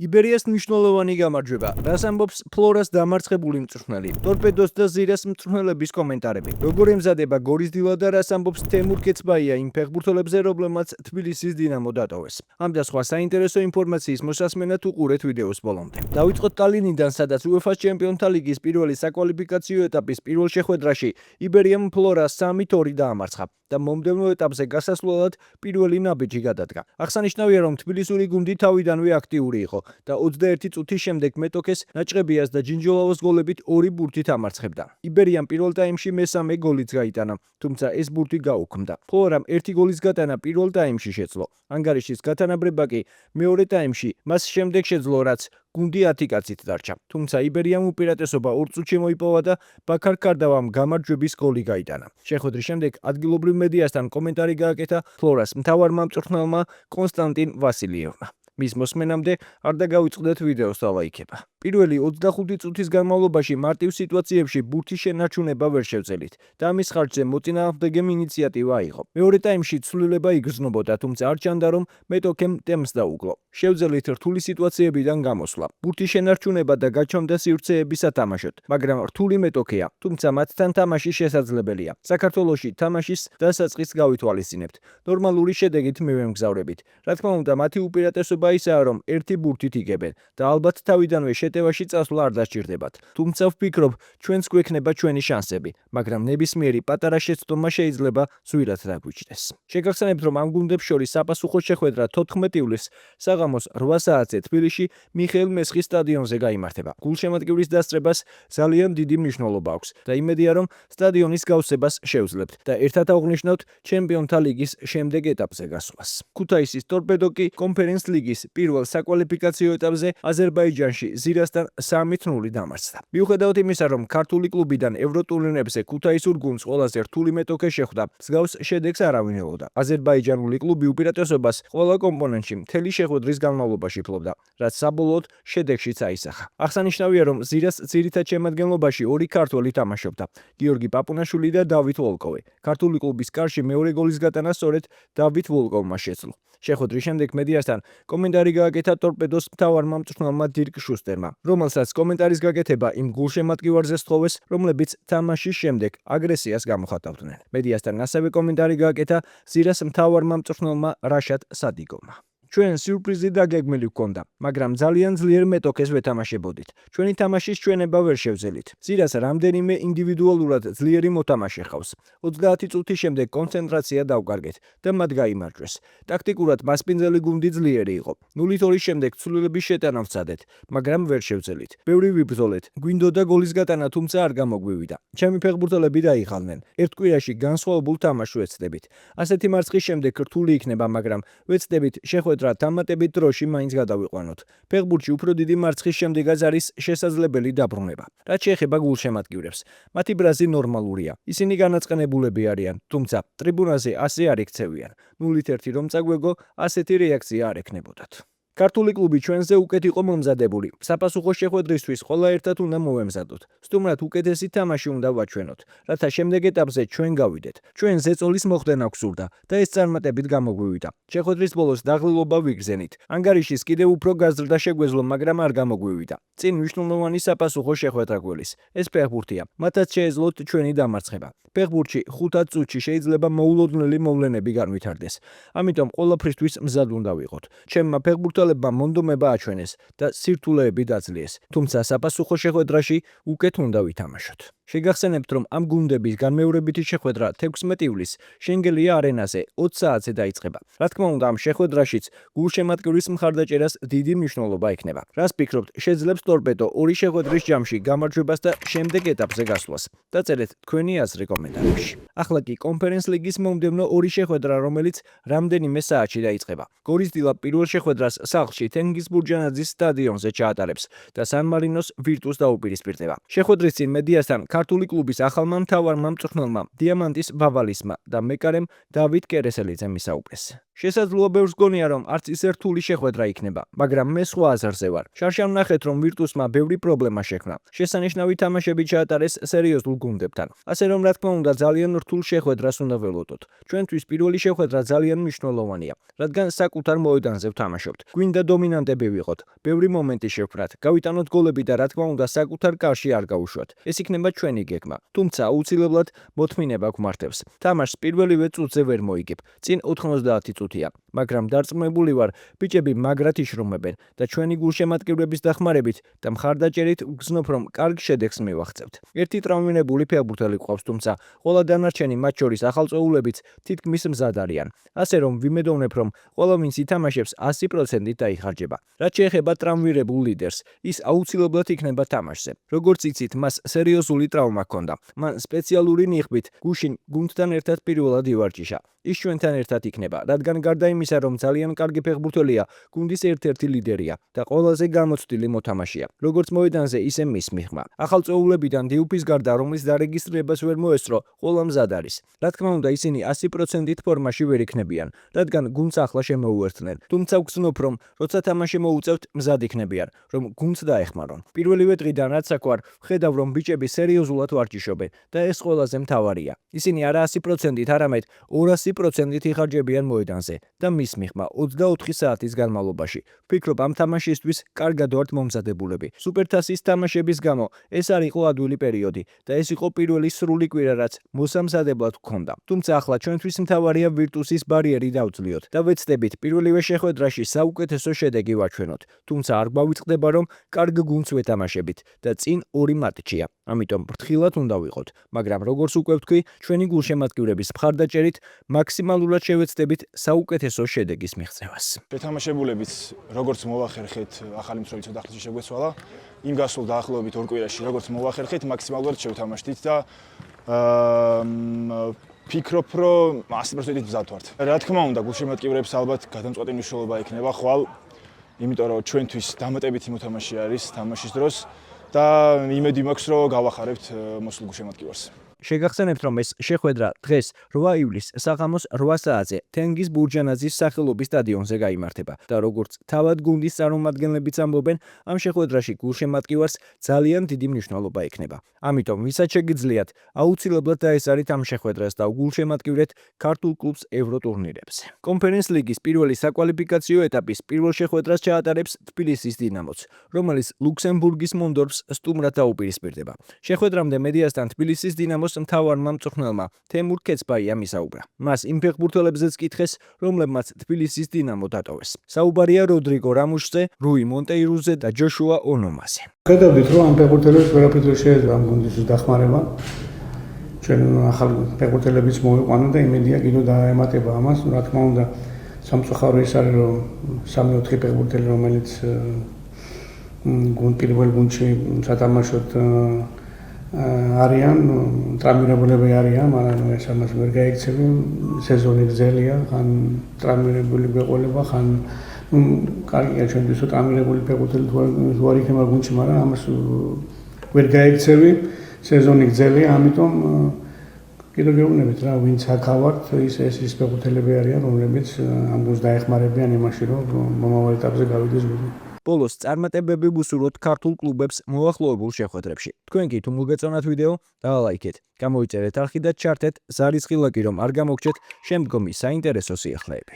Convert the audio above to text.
იბერიას მნიშვნელოვანი გამარჯვება. რას ამბობს ფლორას დამარცხებული მწვრთნელი? ტორპედოს და ზირას მწვრთნელების კომენტარები. როგორ ემზადება გორისდილა და რას ამბობს თემურ კეცბაია იმ ფეხბურთელებზე, რომლებმაც თბილისის დინამო დატოვეს? ამ და სხვა საინტერესო ინფორმაციის მოსასმენად უყურეთ ვიდეოს ბოლომდე. დავიწყოთ ტალინიდან, სადაც UEFA-ს ჩემპიონთა ლიგის პირველი საკვალიფიკაციო ეტაპის პირველ შეხვედრაში იბერიამ ფლორას 3-2 დაამარცხა და მომდევნო ეტაპზე გასასვლელად პირველი ნაბიჯი გადადგა. აღსანიშნავია, რომ თბილისური გუნდი თავიდანვე აქტიური იყო და 21 წუთის შემდეგ მეტოქეს ნაჭყებიას და ჯინჯოლავოს გოლებით 2 ბურთით ამარცხებდა. იბერიამ პირველ ტაიმში მესამე გოლიც გაიტანა, თუმცა ეს ბურთი გაუქმდა. ფლორამ 1 გოლის გატანა პირველ ტაიმში შეძლო. ანგარიშის გათანაბრება კი მეორე ტაიმში მას შემდეგ შეძლო, რაც გუნდი 10 კაცით დარჩა. თუმცა იბერიამ უპირატესობა 2 წუთში მოიპოვა და ბაქარ კარდავამ გამარჯვების გოლი გაიტანა. შეხვედრის შემდეგ ადგილობრივ მედიასთან კომენტარი გააკეთა ფლორას მთავარმა მწვრთნელმა კონსტანტინ ვასილიევმა. მის მოსმენამდე არ დაგავიწყდეთ ვიდეოს დალაიქება. პირველი 25 წუთის განმავლობაში მარტივ სიტუაციებში ბურთის შენარჩუნება ვერ შევძელით და ამის ხარჯზე მოწინააღმდეგემ ინიციატივა აიღო. მეორე ტაიმში ცვლილება იგრძნობოდა, თუმცა არ ჩანდა, რომ მეტოქემ ტემპს დაუკლო. შევძელით რთული სიტუაციებიდან გამოსვლა. ბურთის შენარჩუნება და გაჩვენდა სივრცეები სათამაშოდ, მაგრამ რთული მეტოქეა, თუმცა მათთან თამაში შესაძლებელია. საქართველოში თამაშის დასაწყისს გავითვალისწინებთ. ნორმალური შედეგით მივემგზავრებით. რა თქმა უნდა, მათი უპირატესობა ისაა, რომ ერთი ბურთით იგებენ და ალბათ თავიდანვე შეტევაში წასვლა არ დასჭირდებათ. თუმცა ვფიქრობ, ჩვენს გვექნება ჩვენი შანსები, მაგრამ ნებისმიერი პატარა შეცდომა შეიძლება ზვირად დაგვიჭდეს. შეგახსენებთ, რომ ამ გუნდებს შორის საპასუხო შეხვედრა 14 ივლისს საღამოს 8 საათზე თბილისში მიხეილ მესხის სტადიონზე გაიმართება. გულშემატკივრის დასწრებას ძალიან დიდი მნიშვნელობა აქვს და იმედია, რომ სტადიონის გავსებას შევძლებთ და ერთად აღვნიშნავთ ჩემპიონთა ლიგის შემდეგ ეტაპზე გასვლას. ქუთაისის ტორპედო კი კონფერენს ლიგის პირველ საკვალიფიკაციო ეტაპზე აზერბაიჯანში ზირასთან 3-0 დამარცხდა. მიუხედავად იმისა, რომ ქართული კლუბიდან ევროტურნირებზე ქუთაისურ გუნდს ყველაზე რთული მეტოქე შეხვდა, მსგავს შედეგს არავინ ელოდა. აზერბაიჯანული კლუბი უპირატესობას ყველა კომპონენტში მთელი შეხვედრის განმავლობაში ფლობდა, რაც საბოლოოდ შედეგშიც აისახა. აღსანიშნავია, რომ ზირას ძირითად შემადგენლობაში 2 ქართველი თამაშობდა, გიორგი პაპუნაშვილი და დავით ვოლკოვი. ქართული კლუბის კარში მეორე გოლის გატანა სწორედ დავით ვოლკოვმა შეძლო. შეხვედრის შემდეგ მედიასთან კომენტარი გააკეთა ტორპედოს მთავარმა მწვრთნელმა დირკ შუსტერმა, რომელსაც კომენტარის გაკეთება იმ გულშემატკივარზე სთხოვეს, რომლებიც თამაშის შემდეგ აგრესიას გამოხატავდნენ. მედიასთან ასევე კომენტარი გააკეთა ზირას მთავარმა მწვრთნელმა რაშად სადიგოვმა. ჩვენ სიურპრიზი და გეგმილი გვქონდა, მაგრამ ძალიან ძლიერ მეტოქეს ვეთამაშებოდით. ჩვენი თამაშის ჩვენება ვერ შევძელით. ზირას რამდენიმე ინდივიდუალურად ძლიერი მოთამაშე ჰყავს. 30 წუთის შემდეგ კონცენტრაცია დავკარგეთ და მათ გაიმარჯვეს. ტაქტიკურად მასპინძელი გუნდი ძლიერი იყო. 0-2 შემდეგ ცვლილების შეტანა ვცადეთ, მაგრამ ვერ შევძელით. ბევრი ვიბრძოლეთ. გვინდოდა გოლის გატანა, თუმცა არ გამოგვივიდა. ჩემი ფეხბურთელები დაიხალნენ. ერთ კვირაში განსხვავებულ თამაშს ვეცდებით. ასეთი მარცხის შემდეგ რთული იქნება, მაგრამ ვეცდებით შეხვედრა დამატებით დროში მაინც გადავიყვანოთ. ფეხბურთში უფრო დიდი მარცხის შემდეგაც არის შესაძლებელი დაბრუნება. რაც შეეხება გულშემატკივრებს, მათი ბრაზი ნორმალურია. ისინი განაწყენებულები არიან, თუმცა ტრიბუნაზე ასე არ იქცევიან. 0-1 რომ წაგვეგო, ასეთი რეაქცია არ ექნებოდათ. ქართული კლუბი ჩვენზე უკეთ იყო მომზადებული. საპასუხო შეხვედრისთვის ყველა ერთად უნდა მოვემზადოთ. სტუმრად უკეთესი თამაში უნდა ვაჩვენოთ, რათა შემდეგ ეტაპზე ჩვენ გავიდეთ. ჩვენ ზეწოლის მოხდენა გვსურდა და ეს წარმატებით გამოგვივიდა. შეხვედრის ბოლოს დაღლილობა ვიგრძენით. ანგარიშის კიდევ უფრო გაზრდა შეგვეძლო, მაგრამ არ გამოგვივიდა. წინ მნიშვნელოვანი საპასუხო შეხვედრა გველის. ეს ფეხბურთია. მათაც შეეძლოთ ჩვენი დამარცხება. ფეხბურთში 5 წუთში შეიძლება მოულოდნელი მოვლენები განვითარდეს. ამიტომ ყველაფრისთვის მზად უნდა ვიყოთ. ჩემმა ფეხბურთელებმა მონდომება აჩვენეს და სირთულეები დაძლიეს. თუმცა საპასუხო შეხვედრაში უკეთ უნდა ვითამაშოთ. შეგახსენებთ, რომ ამ გუნდების განმეორებითი შეხვედრა 16 ივლისს შენგელია არენაზე 20 საათზე დაიწყება. რა თქმა უნდა, ამ შეხვედრაშიც გულშემატკივრის მხარდაჭერას დიდი მნიშვნელობა ექნება. რას ფიქრობთ, შეძლებს ტორპედო 2 შეხვედრის ჯამში გამარჯვებას და შემდეგ ეტაპზე გასვლას? დაწერეთ თქვენი აზრი კომენტარებში. ახლა კი კონფერენს ლიგის მომდევნო 2 შეხვედრა, რომელიც რამდენიმე საათში დაიწყება. გორისდილა პირველ შეხვედრას სახლში თენგიზ ბურჯანაძის სტადიონზე ჩაატარებს და სან მარინოს ვირტუს დაუპირისპირდება. შეხვედრის წინ მედიასთან ქართული კლუბის ახალმა მთავარმა მწვრთნელმა დიამანტის ბავალისმა და მეკარემ დავით კერესელიძემ ისაუბრეს. შესაძლოა ბევრს გონია, რომ არც ისე რთული შეხვედრა იქნება, მაგრამ მე სხვა აზრზე ვარ. შარშან ვნახეთ, რომ ვირტუსმა ბევრი პრობლემა შექმნა. შესანიშნავი თამაშები ჩაატარეს სერიოზულ გუნდებთან. ასე რომ, რა თქმა უნდა, ძალიან რთულ შეხვედრას უნდა ველოდოთ. ჩვენთვის პირველი შეხვედრა ძალიან მნიშვნელოვანია, რადგან საკუთარ მოედანზე ვთამაშობთ. გვინდა დომინანტები ვიყოთ, ბევრი მომენტი შევქმნათ, გავიტანოთ გოლები და რა თქმა უნდა, საკუთარ კარში არ გავუშვათ. ეს იქნება ჩვენი გეგმა. თუმცა აუცილებლად მოთმინება გვმართებს. თამაშს პირველივე წუთზე ვერ მოიგებ. წინ 90 წუთია, მაგრამ დარწმუნებული ვარ, ბიჭები მაგრად იშრომებენ და ჩვენი გულშემატკივრების დახმარებით და მხარდაჭერით ვგრძნობ, რომ კარგ შედეგს მივაღწევთ. ერთი ტრავმირებული ფეხბურთელი გვყავს, თუმცა ყველა დანარჩენი, მათ შორის ახალწოულებიც, თითქმის მზად არიან. ასე რომ ვიმედოვნებ, რომ ყველა ვინც ითამაშებს 100%-ით დაიხარჯება. რაც შეეხება ტრავმირებულ ლიდერს, ის აუცილებლად იქნება თამაშზე. როგორც იცით, მას სერიოზული ტრავმა ჰქონდა. მან სპეციალური ნიღბით გუშინ გუნდთან ერთად პირველად ივარჯიშა. ის ჩვენთან ერთად იქნება, რადგან გარდა იმისა, რომ ძალიან კარგი ფეხბურთელია, გუნდის ერთ-ერთი ლიდერია და ყველაზე გამოცდილი მოთამაშეა, როგორც მოედანზე, ისე მის მიღმა. ახალწოულებიდან დიუფის გარდა, რომლის დარეგისტრებას ვერ მოესწრო, ყველა მზად არის. რა თქმა უნდა, ისინი 100%-ით ფორმაში ვერ იქნებიან, რადგან გუნდს ახლა შემოუერთდნენ. თუმცა ვგრძნობ, რომ როცა თამაში მოუწევთ, მზად იქნებიან, რომ გუნდს დაეხმარონ. პირველივე დღიდან რაც აქ ვარ, ვხედავ, რომ ბიჭები სერიოზულად ვარჯიშობენ და ეს ყველაზე მთავარია. ისინი არა 100%-ით, არამედ 200%-ით იხარჯებიან მოედანზე და მის მიღმა 24 საათის განმავლობაში. ვფიქრობ, ამ თამაშისთვის კარგად ვართ მომზადებულები. სუპერთასის თამაშების გამო ეს არ იყო ადვილი პერიოდი და ეს იყო პირველი სრული კვირა, რაც მოსამზადებლად ვქონდა. თუმცა ახლა ჩვენთვის მთავარია ვირტუსის ბარიერი დავწლიოთ და ვეცდებით პირველივე შეხვედრაში საუკეთესო შედეგი ვაჩვენოთ. თუმცა არ გვავიწყდება, რომ კარგ გუნდს ვეთამაშებით და წინ 2 მატჩია. ამიტომ ფრთხილად უნდა ვიყოთ, მაგრამ როგორც უკვე ვთქვი, ჩვენი გულშემატკივრების მხარდაჭერით მაქსიმალურად შევეცდებით საუკეთესო შედეგის მიღწევას. შეთამაშებულებიც როგორც მოვახერხეთ, ახალი მსროლი ცოტა ხანში შეგვეცვალა. იმ გასულ დაახლოებით 2 კვირაში როგორც მოვახერხეთ, მაქსიმალურად შევთამაშდით და ფიქრობ, რომ 100%-ით მზად ვართ. რა თქმა უნდა, გულშემატკივრებს ალბათ გადამწყვეტი მნიშვნელობა ექნება ხვალ, იმიტომ რომ ჩვენთვის დამატებითი მოთამაშე არის თამაშის დროს და იმედი მაქვს, რომ გავახარებთ მოსულ გულშემატკივარს. შეგახსენებთ, რომ ეს შეხვედრა დღეს 8 ივლისს საღამოს 8 საათზე თენგიზ ბურჯანაძის სახელობის სტადიონზე გაიმართება და როგორც თავად გუნდის წარმომადგენლებიც ამბობენ, ამ შეხვედრაში გულშემატკივარს ძალიან დიდი მნიშვნელობა ექნება. ამიტომ ვისაც შეგიძლიათ, აუცილებლად დაესწარით ამ შეხვედრას და გულშემატკივრეთ ქართულ კლუბს ევროტურნირებზე. კონფერენს ლიგის პირველი საკვალიფიკაციო ეტაპის პირველ შეხვედრას ჩაატარებს თბილისის დინამოც, რომელიც ლუქსემბურგის მონდორფს სტუმრად დაუპირისპირდება. შეხვედრამდე მედიასთან თბილისის დინამოს მთავარმა მწვრთნელმა თემურ ქეცბაიამ ისაუბრა. მას იმ ფეხბურთელებზეც კითხეს, რომლებმაც თბილისის დინამო დატოვეს. საუბარია როდრიგო რამუშზე, რუი მონტეირუზე და ჯოშუა ონომაზე. ხედავდით, რომ ამ ფეხბურთელებს ვერაფრით ვერ შეეძლო ამ გუნდის დახმარება. ჩვენ ახალი ფეხბურთელებიც მოვიყვანოთ და იმედია კიდევ დაემატება ამას. რა თქმა უნდა, სამწუხარო ის არის, რომ 3-4 ფეხბურთელი, რომელიც პირველ გუნდში სათამაშოდ არიან, ტრავმირებულები არიან, მაგრამ ეს ამას ვერ გაიქცევი, სეზონი გრძელია, ხან ტრავმირებული გვეყოლება, ხან კარგია ჩვენთვის ტრავმირებული ფეხბურთელი თუ არ იქნება გუნდში, მაგრამ ამას ვერ გაიქცევი, სეზონი გრძელია, ამიტომ კიდევ გეუბნებით რა, ვინც აქავართ, ის ფეხბურთელები არიან, რომლებიც ამ გუნდს დაეხმარებიან იმაში, რომ მომავალ ეტაპზე გავიდეს გუნდი. ბოლოს წარმატებები ვუსურვოთ ქართულ კლუბებს მოახლოებულ შეხვედრებში. თქვენ კი თუ მოგეწონათ ვიდეო, დალაიქეთ, გამოიწერეთ არხი და ჩართეთ ზარისხილაკი, რომ არ გამოგჩეთ შემდგომი საინტერესო სიახლეები.